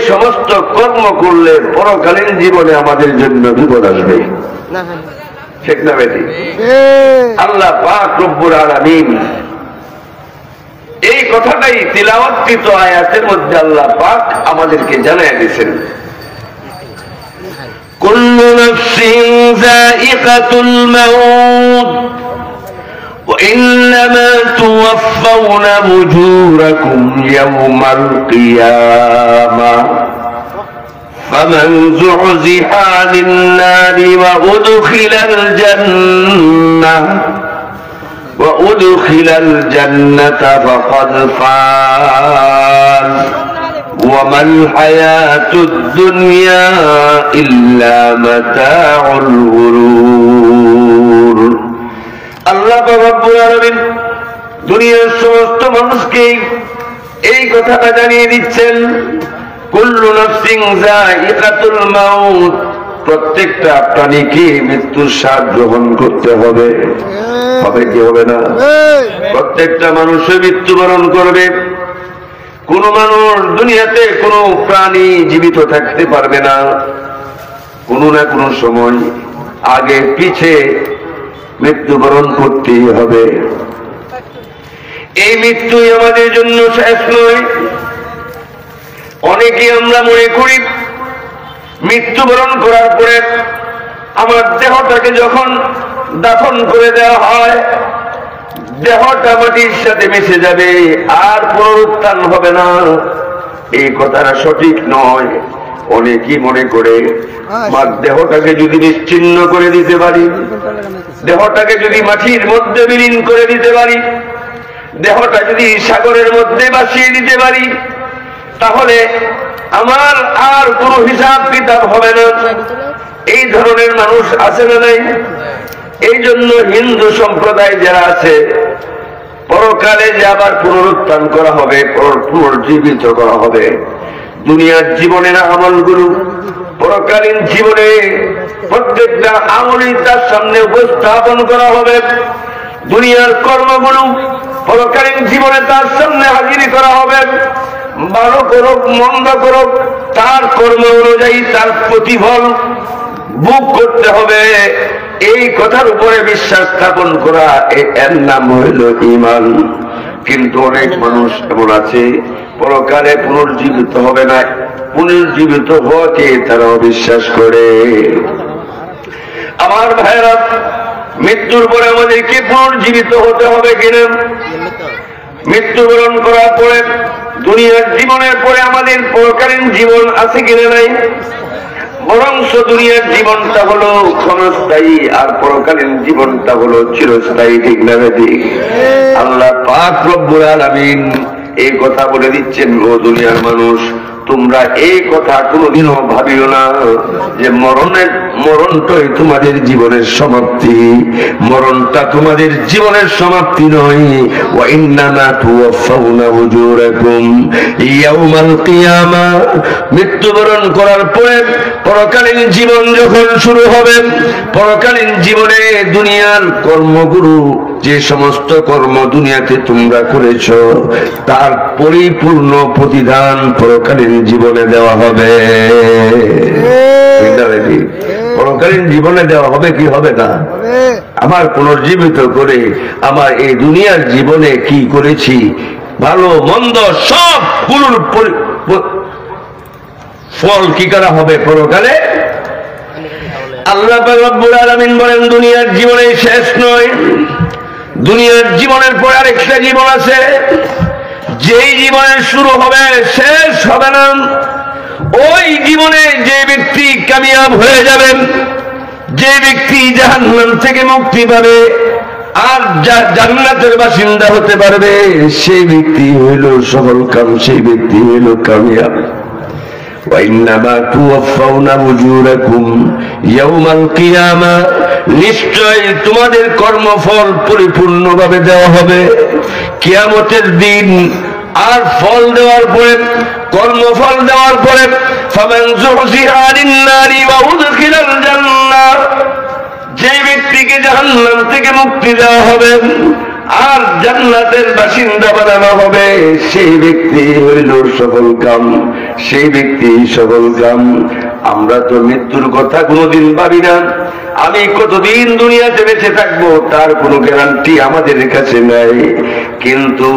সমস্ত কর্ম করলে পরকালীন জীবনে আমাদের জন্য বিপদ আসবে, ঠিক না বেটি? আল্লাহ পাক রব্বুল আলামিন এই কথাটাই তিলাওয়াতকৃত আয়াতের মধ্যে আল্লাহ পাক আমাদেরকে জানায় দিয়েছেন। কুল্লু নাফসিন যায়িকাতুল মাউত ওয়া ইন্নামা তুওয়াফাউনা উজুরাকুম ইয়াওমাল কিয়ামাহ ফামান যুহজিহা আনিন-নারি ওয়া উদখিলাল জান্নাহ وأدخل الجنة فقد فاز وما الحياة الدنيا إلا متاع الغرور الله رب العالمين দুনিয়ার সমস্ত মানুষকে এই কথাটা জানিয়ে দিচ্ছেন, কুল্লু নাফসিন যায়িকাতুল মাউত, প্রত্যেকটা প্রাণীকে মৃত্যুর স্বাদ গ্রহণ করতে হবে। হবে কি হবে না? প্রত্যেকটা মানুষের মৃত্যুবরণ করবে। কোন মানুষ দুনিয়াতে কোন প্রাণী জীবিত থাকতে পারবে না, কোনো না কোনো সময় আগে পিছে মৃত্যুবরণ করতেই হবে। এই মৃত্যুই আমাদের জন্য শেষ নয়। অনেকে আমরা মনে করি মৃত্যুবরণ করার পরে আমার দেহটাকে যখন দাফন করে দেওয়া হয়, দেহটা মাটির সাথে মিশে যাবে, আর পুনরুত্থান হবে না। এই কথাটা সঠিক নয়। অনেকেই মনে করে আমার দেহটাকে যদি নিশ্চিহ্ন করে দিতে পারি, দেহটাকে যদি মাটির মধ্যে বিলীন করে দিতে পারি, দেহটা যদি সাগরের মধ্যে ভাসিয়ে দিতে পারি, তাহলে আমার আর কোনো হিসাব কিতাব হবে না। এই ধরনের মানুষ আছে না নাই? এই জন্য হিন্দু সম্প্রদায় যারা আছে, পরকালে যে আবার পুনরুত্থান করা হবে, পুনর্জীবিত করা হবে, দুনিয়ার জীবনের আমলগুলো পরকালীন জীবনে প্রত্যেকটা আমলই তার সামনে উপস্থাপন করা হবে। দুনিয়ার কর্মগুলো পরকালীন জীবনে তার সামনে হাজির করা হবে। ভালো করুক মন্দ করুক, তার কর্ম অনুযায়ী তার প্রতিফল ভোগ করতে হবে। এই কথার উপরে বিশ্বাস স্থাপন করা, এর নাম হইল ঈমান। কিন্তু অনেক মানুষ এমন আছে পরকালে পুনর্জীবিত হবে না, পুনর্জীবিত হওয়াকে তারা অবিশ্বাস করে। আমার ভাইরা, মৃত্যুর পরে আমাদেরকে পুনর্জীবিত হতে হবে কিনা? মৃত্যুবরণ করার পরে দুনিয়ার জীবনের পরে আমাদের পরকালীন জীবন আছে কিনা নাই? বরঞ্চ দুনিয়ার জীবনটা হলো ক্ষণস্থায়ী, আর পরকালীন জীবনটা হলো চিরস্থায়ী, ঠিক না ঠিক? আল্লাহ পাক রব্বুল আলামিন এই কথা বলে দিচ্ছেন, ও দুনিয়ার মানুষ, তোমরা এই কথা কোনোদিনও ভাবিও না যে মরণটাই তোমাদের জীবনের সমাপ্তি। মরণটা তোমাদের জীবনের সমাপ্তি নয়। ওয়া ইন্নামা তুওয়াফাউনা উজুরাকুম ইয়াওমাল কিয়ামাহ, মৃত্যুবরণ করার পরে পরকালীন জীবন যখন শুরু হবে, পরকালীন জীবনে দুনিয়ার কর্মগুলো, যে সমস্ত কর্ম দুনিয়াতে তোমরা করেছ, তার পরিপূর্ণ প্রতিদান পরকালীন জীবনে দেওয়া হবে। পরকালীন জীবনে দেওয়া হবে কি হবে না? আমার পুনর্জীবিত করে আমার এই দুনিয়ার জীবনে কি করেছি, ভালো মন্দ সব গুলোর ফল কি করা হবে পরকালে? আল্লাহ পাক রব্বুল আলামিন বলেন, দুনিয়ার জীবনে শেষ নয়, দুনিয়ার জীবনের পর আরেকটা জীবন আছে। যেই জীবনের শুরু হবে শেষ হবে না। ওই জীবনে যে ব্যক্তি কামিয়াব হয়ে যাবেন, যে ব্যক্তি জাহান্নাম থেকে মুক্তি পাবে আর জান্নাতের বাসিন্দা হতে পারবে, সেই ব্যক্তি হইল সফল কাম, সেই ব্যক্তি হইল কামিয়াব। وَإِنَّمَا تُوَفَّوْنَ أُجُورَكُمْ يَوْمَ الْقِيَامَةِ, নিশ্চয় তোমাদের কর্মফল পরিপূর্ণভাবে দেওয়া হবে কিয়ামতের দিন। আর ফল দেওয়ার পরে, কর্মফল দেওয়ার পরে, فَمَنْ زُحْزِحَ عَنِ النَّارِ وَأُدْخِلَ الْجَنَّةَ, যে ব্যক্তিকে জাহান্নাম থেকে মুক্তি দেওয়া হবে, আর জান্নাতের বাসিন্দা বানানো হবে, সেই ব্যক্তি হইল সফল কাম, সেই ব্যক্তি সফল কাম। আমরা তো মৃত্যুর কথা কোনোদিন ভাবি না। আমি কতদিন দুনিয়াতে বেঁচে থাকবো তার কোনো গ্যারান্টি আমাদের কাছে নাই, কিন্তু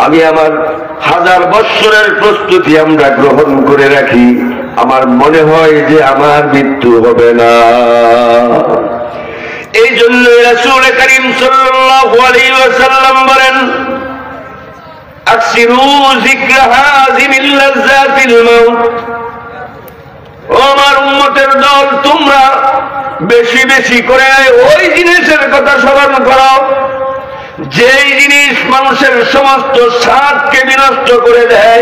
আমি আমার 1000 বৎসরের প্রস্তুতি আমরা গ্রহণ করে রাখি। আমার মনে হয় যে আমার মৃত্যু হবে না। এই জন্য রাসূল করিম সাল্লাল্লাহু আলাইহি ওয়াসাল্লাম বলেন, আকসিরু যিকরা হাযিমিল লাযযাতিল মাউত। ও আমার উম্মতের দল, তোমরা বেশি বেশি করে ওই জিনিসের কথা স্মরণ করো যেই জিনিস মানুষের সমস্ত স্বাদকে বিনষ্ট করে দেয়।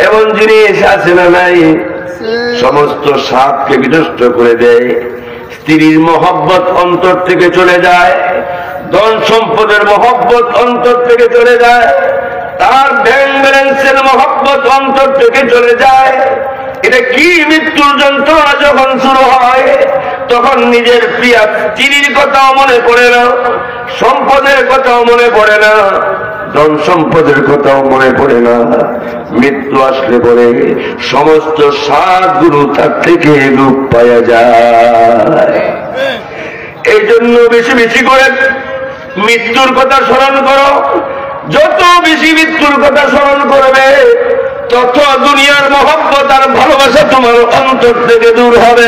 এমন জিনিস আছে না নাই? সমস্ত স্বাদকে বিনষ্ট করে দেয়। স্ত্রীর মহব্বত অন্তর থেকে চলে যায়, ধন সম্পদের মহব্বত অন্তর থেকে চলে যায়, তার ব্যাংক ব্যালেন্সের মহব্বত অন্তর থেকে চলে যায়। এটা কি মৃত্যুর যন্ত্রণা যখন শুরু হয়, তখন নিজের প্রিয়া স্ত্রীর কথাও মনে পড়ে না, সম্পদের কথাও মনে পড়ে না, ধন সম্পদের কথাও মনে পড়ে না। মৃত্যু আসলে পরে সমস্ত স্বাদগুলো তার থেকে লোপ পাওয়া যায়। এই জন্য বেশি বেশি করে মৃত্যুর কথা স্মরণ করো। যত বেশি মৃত্যুর কথা স্মরণ করবে, তত দুনিয়ার মহব্বত আর ভালোবাসা তোমার অন্তর থেকে দূর হবে।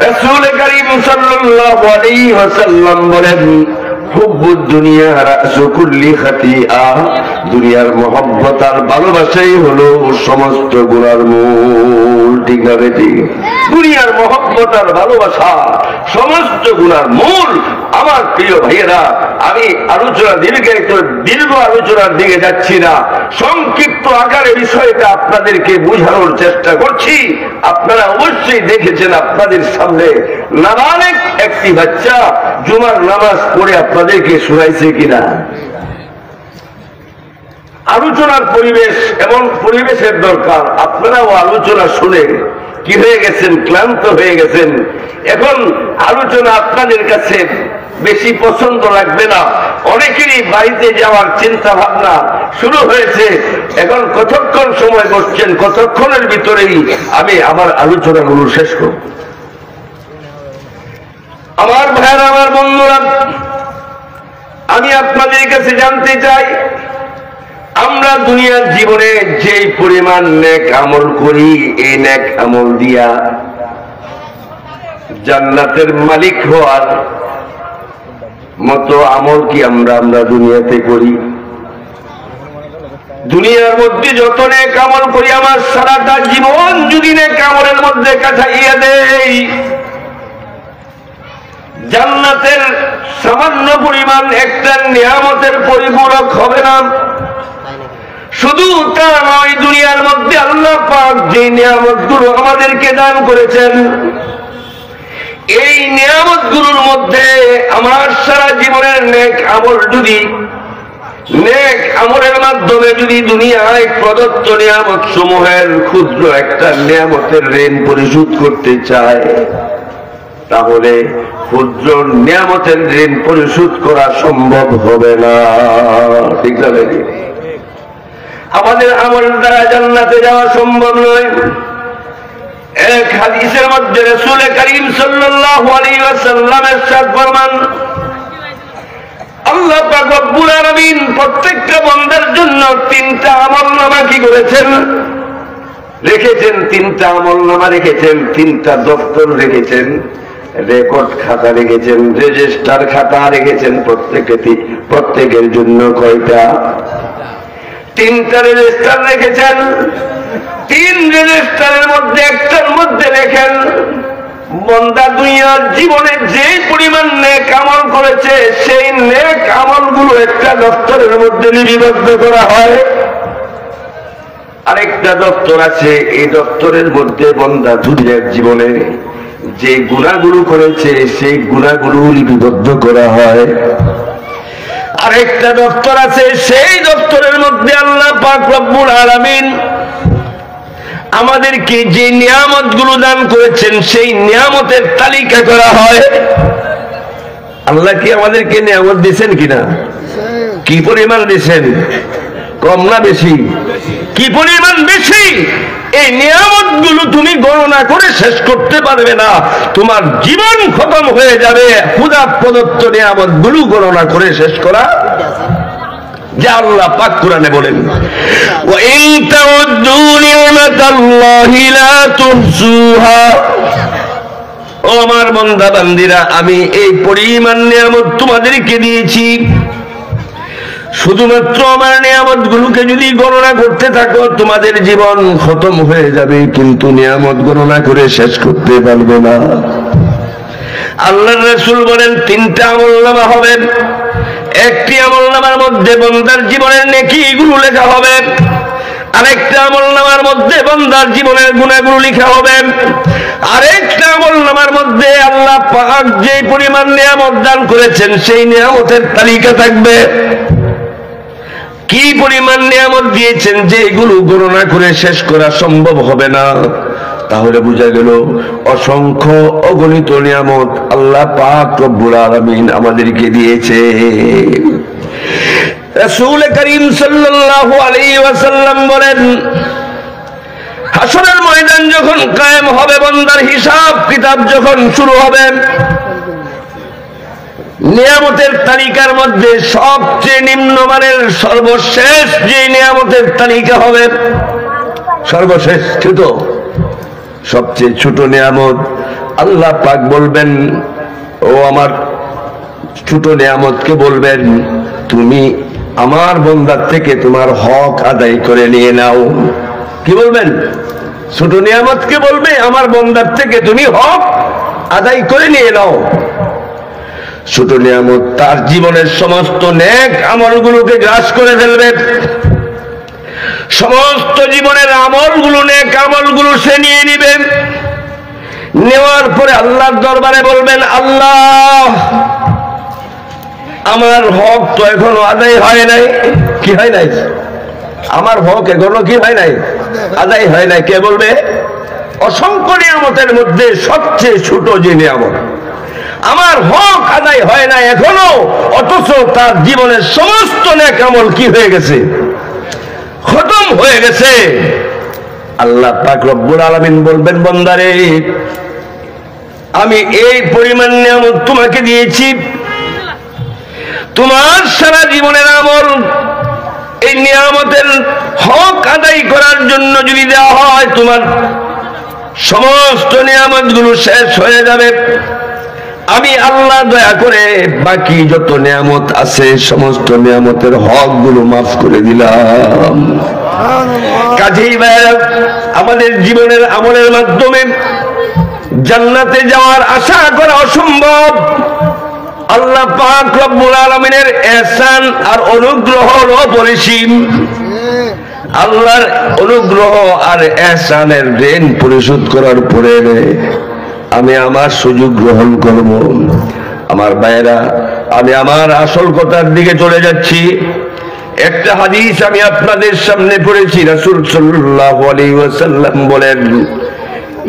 রাসূল করিম সাল্লাল্লাহু আলাইহি ওয়াসাল্লাম বলেন, হুব্বুদ দুনিয়া রাসু কুল্লি খাতিআ। দুনিয়ার মহব্বত আর ভালোবাসাই হলো সমস্ত গুনার মূল। ঠিক না বেটি? দুনিয়ার মহব্বত আর ভালোবাসা সমস্ত গুনার মূল। আমার প্রিয় ভাইয়েরা, আমি আলোচনা দীর্ঘ আলোচনার দিকে যাচ্ছি না, সংক্ষিপ্ত আকারে বিষয়টা আপনাদেরকে বোঝানোর চেষ্টা করছি। আপনারা অবশ্যই দেখেছেন, আপনাদের সামনে নাবালেগ একটি বাচ্চা জুমার নামাজ পড়ে আপনাদেরকে শোনাইছে কিনা? আলোচনার পরিবেশ এমন পরিবেশের দরকার। আপনারাও আলোচনা শুনে কি হয়ে গেছেন? ক্লান্ত হয়ে গেছেন। এখন আলোচনা আপনাদের কাছে বেশি পছন্দ লাগবে না। অনেকেরই বাড়িতে যাওয়ার চিন্তা ভাবনা শুরু হয়েছে। এখন কতক্ষণ সময় বসছেন, কতক্ষণের ভিতরেই আমি আমার আলোচনাগুলো শেষ করব। আমার ভাইয়েরা, আমার বন্ধুরা, আমি আপনাদের কাছে জানতে চাই, আমরা দুনিয়ার জীবনে যে পরিমাণ নেক আমল করি, এই নেক আমল দিয়া জান্নাতের মালিক হওয়ার মতো আমল কি আমরা দুনিয়াতে করি? দুনিয়ার মধ্যে যত নেক আমল করি, আমার সারাটা জীবন যদি নেক আমলের মধ্যে কাটাইয়া দেই, জান্নাতের সামান্য পরিমাণ একটা নিয়ামতের পরিপূরক হবে না। শুধু তা নয়, দুনিয়ার মধ্যে আল্লাহ পাক যে নিয়ামতগুলো আমাদেরকে দান করেছেন, এই নিয়ামতগুলোর মধ্যে আমার সারা জীবনের নেক আমল যদি নেক আমলের মাধ্যমে যদি দুনিয়ায় প্রদত্ত নিয়ামত সমূহের ক্ষুদ্র একটা নিয়ামতের ঋণ পরিশোধ করতে চায়, তাহলে ক্ষুদ্র নিয়ামতের ঋণ পরিশোধ করা সম্ভব হবে না। ঠিক না? আমাদের আমল দ্বারা জান্নাতে যাওয়া সম্ভব নয়। এক হাদিসের মধ্যে রাসূল করিম সাল্লাল্লাহু আলাইহি ওয়াসাল্লাম ইরশাদ ফরমান, আল্লাহ পাক রব্বুল আলামিন প্রত্যেকটা বান্দার জন্য 3টা আমলনামা কি করেছেন? রেখেছেন। 3টা আমলনামা রেখেছেন, 3টা দপ্তর রেখেছেন, রেকর্ড খাতা রেখেছেন, রেজিস্টার খাতা রেখেছেন। প্রত্যেকের জন্য কয়টা? 3টা রেজিস্টার রেখেছেন। 3 রেজিস্টারের মধ্যে একটার মধ্যে লেখেন, বান্দা দুনিয়ার জীবনে যে পরিমাণ নেক আমল করেছে, সেই নেক আমলগুলো একটা দপ্তরের মধ্যে লিপিবদ্ধ করা হয়। আরেকটা দপ্তর আছে, এই দপ্তরের মধ্যে বান্দা দুনিয়ার জীবনে যে গুনাহগুলো করেছে, সেই গুনাহগুলো লিপিবদ্ধ করা হয়। আরেকটা দপ্তর আছে, সেই দপ্তরের মধ্যে আল্লাহ পাক রব্বুল আলামিন আমাদেরকে যে নিয়ামতগুলো দান করেছেন, সেই নিয়ামতের তালিকা করা হয়। আল্লাহ কি আমাদেরকে নিয়ামত দিচ্ছেন কিনা? কি পরিমাণ দিচ্ছেন? কম না বেশি? কি পরিমাণ বেশি! এই নিয়ামত গুলো তুমি গণনা করে শেষ করতে পারবে না, তোমার জীবন খতম হয়ে যাবে খোদা প্রদত্ত নিয়ামত গুলো গণনা করে শেষ করা। যা আল্লাহ পাক কোরআনে বলেন, ওয়া ইন তাউদ্দু নি'মাতাল্লাহি লা তুহসুহা। ও আমার বান্দা বান্দীরা, আমি এই পরিমাণ নিয়ামত তোমাদেরকে দিয়েছি, শুধুমাত্র আমার নিয়ামত গুলোকে যদি গণনা করতে থাকো তোমাদের জীবন খতম হয়ে যাবে, কিন্তু নিয়ামত গণনা করে শেষ করতে পারবে না। আল্লাহর রাসূল বলেন তিনটা আমলনামা হবে। একটি আমলনামার মধ্যে বান্দার জীবনের নেকিগুলো লেখা হবে, আরেকটা আমলনামার মধ্যে বান্দার জীবনের গুনাহগুলো লেখা হবে, আরেকটা আমলনামার মধ্যে আল্লাহ পাক যে পরিমাণ নিয়ামত দান করেছেন সেই নিয়ামতের তালিকা থাকবে। কি পরিমাণ নিয়ামত দিয়েছেন যে এগুলো গণনা করে শেষ করা সম্ভব হবে না। তাহলে বোঝা গেল অসংখ্য অগণিত নিয়ামত আল্লাহ পাক রব্বুল আলামিন আমাদেরকে দিয়েছে। রাসূল করিম সাল্লাল্লাহু আলাইহি ওয়াসাল্লাম বলেন, হাসরের ময়দান যখন কায়েম হবে, বান্দার হিসাব কিতাব যখন শুরু হবে, নিয়ামতের তালিকার মধ্যে সবচেয়ে নিম্নমানের সর্বশেষ যে নিয়ামতের তালিকা হবে, সর্বশেষ ছোট, সবচেয়ে ছোট নিয়ামত, আল্লাহ পাক বলবেন, ও আমার ছোট নিয়ামতকে বলবেন, তুমি আমার বান্দার থেকে তোমার হক আদায় করে নিয়ে নাও। কি বলবেন? ছোট নিয়ামতকে বলবে, আমার বান্দার থেকে তুমি হক আদায় করে নিয়ে নাও। ছোট নিয়ামত তার জীবনের সমস্ত নেক আমলগুলোকে গ্রাস করে ফেলবে, সমস্ত জীবনের আমলগুলো, নেক আমলগুলো সে নিয়ে নিবে। নেওয়ার পরে আল্লাহর দরবারে বলবেন, আল্লাহ আমার হক তো এখনো আদায় হয় নাই। কি হয় নাই? আমার হক এখনো কি হয় নাই? আদায় হয় নাই। কে বলবে? অসংখ্য নিয়ামতের মধ্যে সবচেয়ে ছোট যে নিয়ামত, আমার হক আদায় হয় না এখনো, অথচ তার জীবনের সমস্ত নেক আমল কি হয়ে গেছে? খতম হয়ে গেছে। আল্লাহ পাক রব্বুল আলামিন বলবেন, বান্দারে আমি এই পরিমাণ নিয়ামত তোমাকে দিয়েছি, তোমার সারা জীবনের আমল এই নিয়ামতের হক আদায় করার জন্য যদি দেওয়া হয়, তোমার সমস্ত নিয়ামতগুলো শেষ হয়ে যাবে। আমি আল্লাহ দয়া করে বাকি যত নিয়ামত আছে সমস্ত নিয়ামতের হক গুলো মাফ করে দিলাম। কাজেই আমাদের জীবনের আমলের মাধ্যমে জান্নাতে যাওয়ার আশা করা অসম্ভব। আল্লাহ পাক রব্বুল আলামিনের ইহসান আর অনুগ্রহ অপরিসীম। আল্লাহর অনুগ্রহ আর ইহসানের ঋণ পরিশোধ করার পরে আমি আমার সুযোগ গ্রহণ করব। আমার ভাইয়েরা, আমি আমার আসল কথার দিকে চলে যাচ্ছি। একটা হাদিস আমি আপনাদের সামনে পড়েছি। রাসূল সাল্লাল্লাহু আলাইহি ওয়াসাল্লাম বলেন,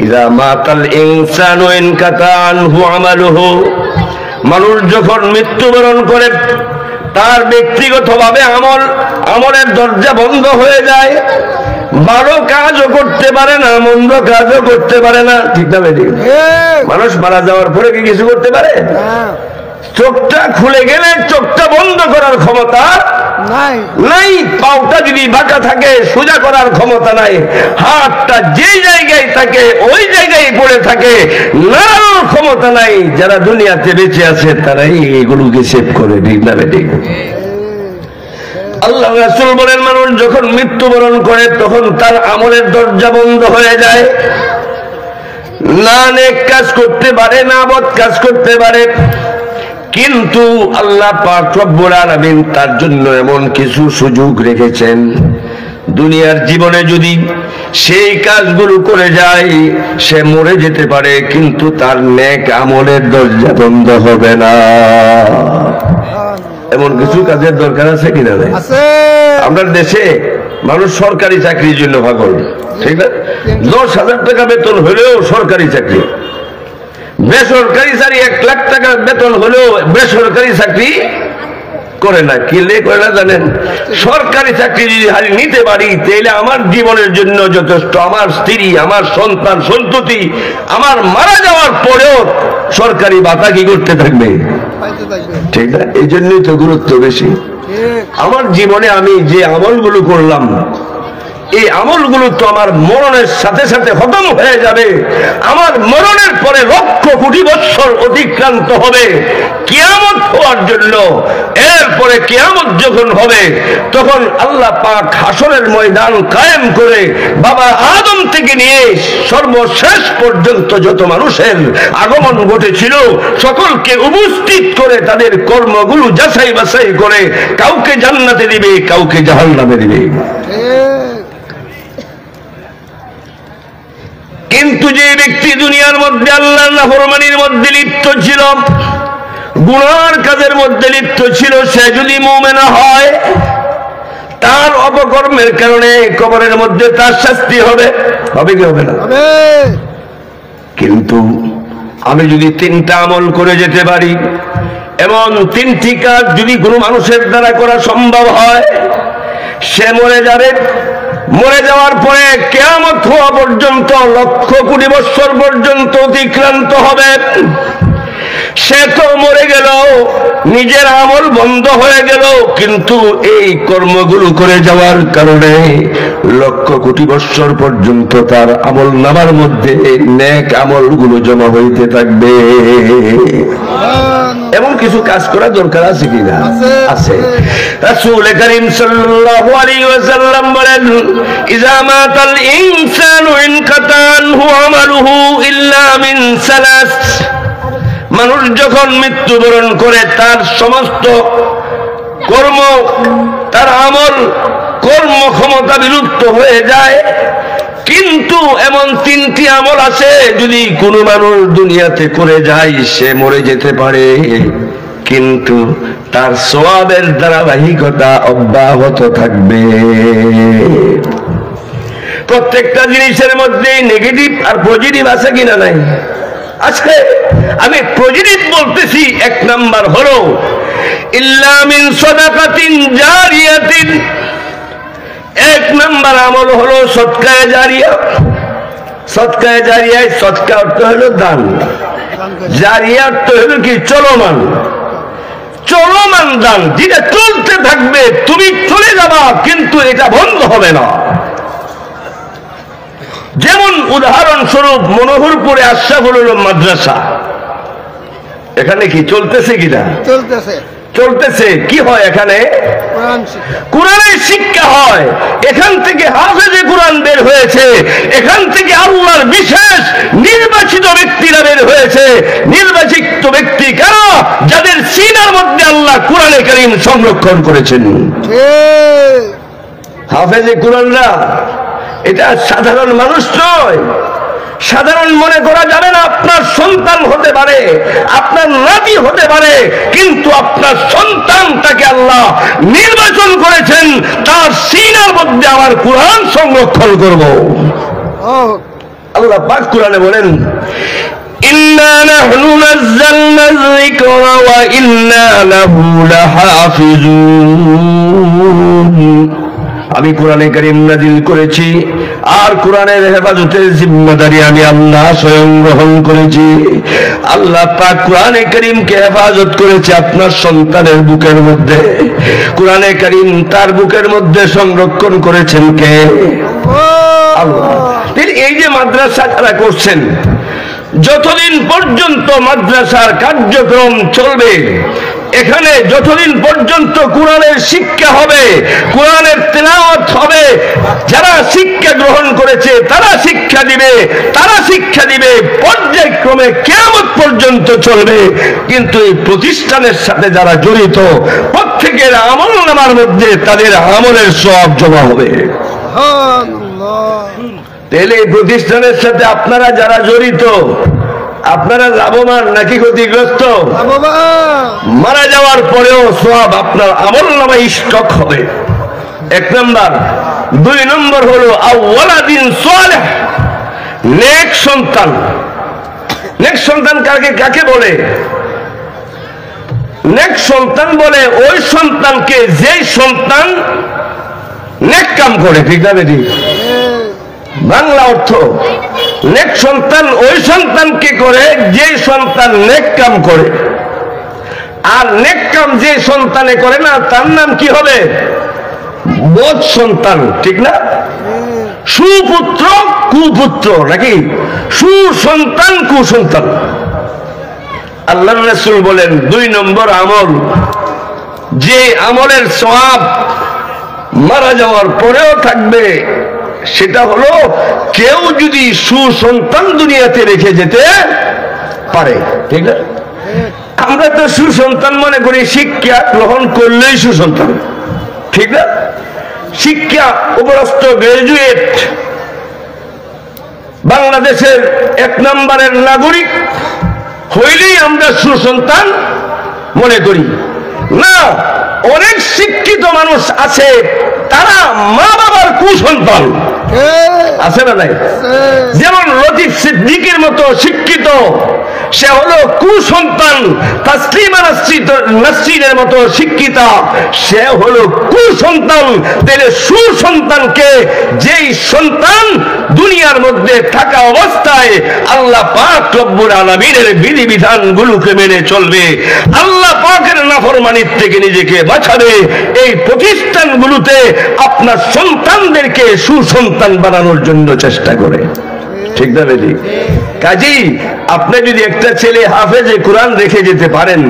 ইযা মাতাল ইনসানু ইনকাতা আনহু আমালুহু। মানুষ যখন মৃত্যুবরণ করে তার ব্যক্তিগতভাবে আমলের দরজা বন্ধ হয়ে যায়। ভালো কাজও করতে পারে না, মন্দ কাজও করতে পারে না। ঠিক না বেটি? মানুষ মারা যাওয়ার পরে কি কিছু করতে পারে? চোখটা খুলে গেলে চোখটা বন্ধ করার ক্ষমতা নাই। পাওটা যদি বাঁকা থাকে সোজা করার ক্ষমতা নাই। হাতটা যে জায়গায় থাকে ওই জায়গায় পড়ে থাকে, নাড়ানোর ক্ষমতা নাই। যারা দুনিয়াতে বেঁচে আছে তারাই এগুলোকে সেভ করে। ঠিক না বেটি? আল্লাহ রাসূল বলেন, মানুষ যখন মৃত্যুবরণ করে তখন তার আমলের দরজা বন্ধ হয়ে যায়। না নেক কাজ করতে পারে, না বদ কাজ করতে পারে। কিন্তু আল্লাহ পাক রব্বুল আলামিন তার জন্য এমন কিছু সুযোগ রেখেছেন, দুনিয়ার জীবনে যদি সেই কাজগুলো করে যায় সে মরে যেতে পারে, কিন্তু তার নেক আমলের দরজা বন্ধ হবে না। এমন কিছু কাজের দরকার আছে কিনা? আমরা দেশে মানুষ সরকারি চাকরির জন্য পাগল। ঠিক না? 10,000 টাকা বেতন হলেও সরকারি চাকরি। বেসরকারি চাকরি 1 লাখ টাকা বেতন হলেও বেসরকারি চাকরি করে না। কি করে না জানেন? সরকারি চাকরি যদি হারি নিতে পারি তাহলে আমার জীবনের জন্য যথেষ্ট। আমার স্ত্রী, আমার সন্তান সন্ততি, আমার মারা যাওয়ার পরেও সরকারি ভাতা কি করতে থাকবে, ঠিক না? এই জন্যই তো গুরুত্ব বেশি। আমার জীবনে আমি যে আমলগুলো করলাম, এই আমলগুলো তো আমার মরণের সাথে সাথে খতম হয়ে যাবে। আমার মরণের পরে লক্ষ কোটি বৎসর অতিক্রান্ত হবে কিয়ামত হওয়ার জন্য। এরপরে কিয়ামত যখন হবে তখন আল্লাহ পাক হাসরের ময়দান কায়েম করে বাবা আদম থেকে নিয়ে সর্বশেষ পর্যন্ত যত মানুষের আগমন ঘটেছিল সকলকে উপস্থিত করে তাদের কর্মগুলো যাচাই বাছাই করে কাউকে জান্নাতে দিবে, কাউকে জাহান্নামে দিবে। কিন্তু যে ব্যক্তি দুনিয়ার মধ্যে আল্লাহর নাফরমানির মধ্যে লিপ্ত ছিল, গুনার কাজের মধ্যে লিপ্ত ছিল, সে যদি মুমিন হয় তার অপকর্মের কারণে কবরের মধ্যে তার শাস্তি হবে। হবে কি হবে না? কিন্তু আমি যদি 3টা আমল করে যেতে পারি, এবং 3টি কাজ যদি কোনো মানুষের দ্বারা করা সম্ভব হয়, সে মরে যাবে। মরে যাওয়ার পরে কিয়ামত হওয়া পর্যন্ত লক্ষ কোটি বৎসর পর্যন্ত অতিক্রান্ত হবে। সে তো মরে গেল, নিজের আমল বন্ধ হয়ে গেল, কিন্তু এই কর্মগুলো করে যাওয়ার কারণে লক্ষ কোটি বৎসর পর্যন্ত তার আমল নামার মধ্যে নেক আমলগুলো জমা হইতে থাকবে। এমন কিছু কাজ করা দরকার আছে কিনা? আছে। রাসূল করিম সাল্লাল্লাহু আলাইহি ওয়াসাল্লাম বলেন, ইযা মাতাল ইনসানু ইনকাতা আনহু আমালুহু ইল্লা মিন সালাস। মানুষ যখন মৃত্যুবরণ করে তার সমস্ত কর্ম, তার আমল, কর্মক্ষমতা বিলুপ্ত হয়ে যায়। কিন্তু এমন 3টি আমল আছে যদি কোনো মানুষ দুনিয়াতে করে যায় সে মরে যেতে পারে, কিন্তু তার সওয়াবের ধারাবাহিকতা অব্যাহত থাকবে। প্রত্যেকটা জিনিসের মধ্যে নেগেটিভ আর পজিটিভ আছে কিনা? নাই, আছে। আমি পজিটিভ বলতেছি। 1 নাম্বার হলো ইল্লা মিন সাদাকাতিন জারিয়াতিন। 1 নাম্বার আমল হলো সদকায়ে জারিয়া। সদকায়ে জারিয়া, সদকা অর্থ হলো দান, জারিয়া অর্থ হলো কি? চলমান। চলমান দান, যেটা চলতে থাকবে, তুমি চলে যাবা কিন্তু এটা বন্ধ হবে না। যেমন উদাহরণস্বরূপ মনোহরপুরে আশরাফুল উলুম মাদ্রাসা, এখানে কি চলতেছে কিনা? চলতেছে। চলতেছে। কি হয় এখানে? কোরআনের শিক্ষা হয়। এখান থেকে হাফেজে কোরআন বের হয়েছে, এখান থেকে আল্লাহর বিশেষ নির্বাচিত ব্যক্তিরা বের হয়েছে। নির্বাচিত ব্যক্তি কারা? যাদের সিনার মধ্যে আল্লাহ কোরআনে কারীম সংরক্ষণ করেছেন। হাফেজে কোরআনরা এটা সাধারণ মানুষ নয়। সাধারণ মনে করা যাবে না। আপনার সন্তান হতে পারে, আপনার নাতি হতে পারে, কিন্তু আপনার সন্তানটাকে আল্লাহ নির্বাচন করেছেন, তার সিনার মধ্যে আমার কোরআন সংরক্ষণ করব। আল্লাহ পাক কোরআনে বলেন, ইন্না নাহনু নাযালনা যিকরা ওয়া ইন্না লাহু লাহাফিজুন। আমি কোরআনে কারীম নাযিল করেছি আর কোরআনের হেফাজতের জিম্মাদারি আমি আল্লাহ স্বয়ং গ্রহণ করেছি। আল্লাহ পাক কোরআনে কারীমকে হেফাজত করেছে আপনার সন্তানের বুকের মধ্যে। কোরআনে কারীম তার বুকের মধ্যে সংরক্ষণ করেছেন কে? আল্লাহ। এই যে মাদ্রাসা যারা করছেন, যতদিন পর্যন্ত মাদ্রাসার কার্যক্রম চলবে, এখানে যতদিন পর্যন্ত কোরআনের শিক্ষা হবে, কোরআনের তেলাওয়াত হবে, যারা শিক্ষা গ্রহণ করেছে তারা শিক্ষা দিবে, তারা শিক্ষা দিবে, পর্যায়ক্রমে কিয়ামত পর্যন্ত চলবে। কিন্তু এই প্রতিষ্ঠানের সাথে যারা জড়িত প্রত্যেকের আমলনামার মধ্যে তাদের আমলের সওয়াব জমা হবে। তাহলে এই প্রতিষ্ঠানের সাথে আপনারা যারা জড়িত, আপনারা লাভবান নাকি ক্ষতিগ্রস্ত? মারা যাওয়ার পরেও সওয়াব আপনার আমলনামায় স্টক হবে। 1 নাম্বার। 2 নম্বর হলো আওয়ালাদিন সালেহ, নেক সন্তান। নেক সন্তান কাকে বলে? নেক সন্তান বলে ওই সন্তানকে যে সন্তান নেক কাম করে। ঠিক না বেটি? বাংলা অর্থ নেক সন্তান ওই সন্তানকে করে যে সন্তান নেক কাম করে। আর নেক কাম যে সন্তানে করে না তার নাম কি হবে? বদ সন্তান। ঠিক না? সুপুত্র কুপুত্র, নাকি সুসন্তান কুসন্তান। আল্লাহর রাসূল বলেন 2 নম্বর আমল, যে আমলের সওয়াব মারা যাওয়ার পরেও থাকবে, সেটা হলো কেউ যদি সুসন্তান দুনিয়াতে রেখে যেতে পারে। ঠিক না? আমরা তো সুসন্তান মনে করি শিক্ষা গ্রহণ করলেই সুসন্তান। ঠিক না? শিক্ষা উপরস্থ গ্রাজুয়েট, বাংলাদেশের 1 নম্বরের নাগরিক হইলেই আমরা সুসন্তান মনে করি। না, অনেক শিক্ষিত মানুষ আছে তারা মা বাবার কুসন্তান। আছে না নাই? যেমন লতিফ সিদ্দিকের মতো শিক্ষিত, সে হলো কুসন্তান। তাসলিমা নাসরিনের মতো শিক্ষিতা, সে হলো কুসন্তান। তাহলে সুসন্তানকে, যেই সন্তান দুনিয়ার মধ্যে থাকা অবস্থায় আল্লাহ পাক রব্বুল আলামিনের বিধিবিধানগুলোকে মেনে চলবে, আল্লাহ পাকের নাফরমানির থেকে নিজেকে বাঁচাবে, এই প্রতিষ্ঠানগুলোতে আপনার সন্তানদেরকে সুসন্তান বানানোর জন্য চেষ্টা করে। ঠিক না বেটি? কাজেই আপনি যদি একটা ছেলে হাফেজে কোরআন রেখে যেতে পারেন,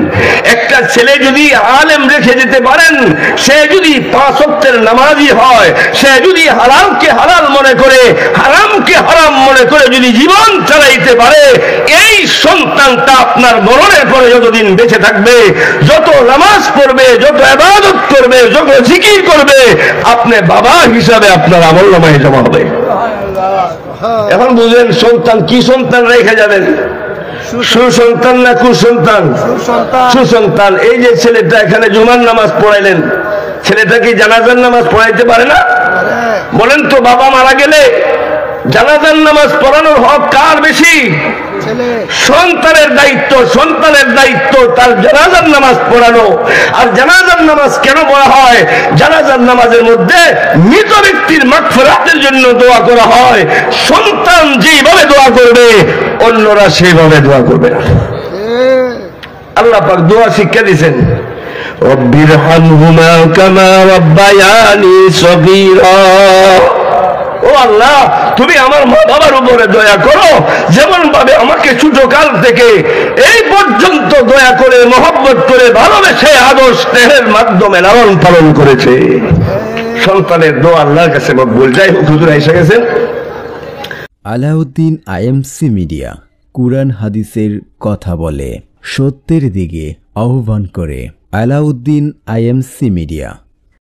একটা ছেলে যদি আলেম রেখে যেতে পারেন, সে যদি 5 ওয়াক্তের নামাজি হয়, সে যদি হালালকে হালাল মনে করে, হারামকে হারাম মনে করে যদি জীবন চালাইতে পারে, এই সন্তানটা আপনার মরণের পরে যতদিন বেঁচে থাকবে, যত নামাজ পড়বে, যত ইবাদত করবে, যত জিকির করবে, আপনি বাবা হিসাবে আপনার আমলনামায় জমা হবে। এখন বুঝেন সন্তান কি সন্তান রেখে যাবেন? সুসন্তান না কুসন্তান? সুসন্তান। এই যে ছেলেটা এখানে জুমার নামাজ পড়াইলেন, ছেলেটা কি জানাজার নামাজ পড়াইতে পারে না? বলেন তো, বাবা মারা গেলে জানাজার নামাজ পড়ানোর হক কার বেশি? সন্তানের দায়িত্ব। সন্তানের দায়িত্ব তার জানাজার নামাজ পড়ানো। আর জানাজার নামাজ কেন পড়া হয়? জানাজার নামাজের মধ্যে মৃত ব্যক্তির মাগফিরাতের জন্য দোয়া করা হয়। সন্তান যেভাবে দোয়া করবে, অন্যরা সেইভাবে দোয়া করবে না। আল্লাহ পাক দোয়া শিক্ষা দিয়েছেন, রব্বিরহামহুমা কামা রাব্বায়ানি সগীরা। ও আল্লাহ, তুমি আমার মা বাবার উপরে দয়া করো, যেমন ভাবে আমাকে ছোট কাল থেকে এই পর্যন্ত দয়া করে, মহব্বত করে, ভালোবেসে, আদর স্নেহের মাধ্যমে লালন পালন করেছে। সন্তানের দোয়া আল্লাহর কাছে মকবুল। যাই হোক, হুজুর এসে গেছেন। আলাউদ্দিন আইএমসি মিডিয়া কুরআন হাদিসের কথা বলে, সত্যের দিকে আহ্বান করে। Alauddin IMC media.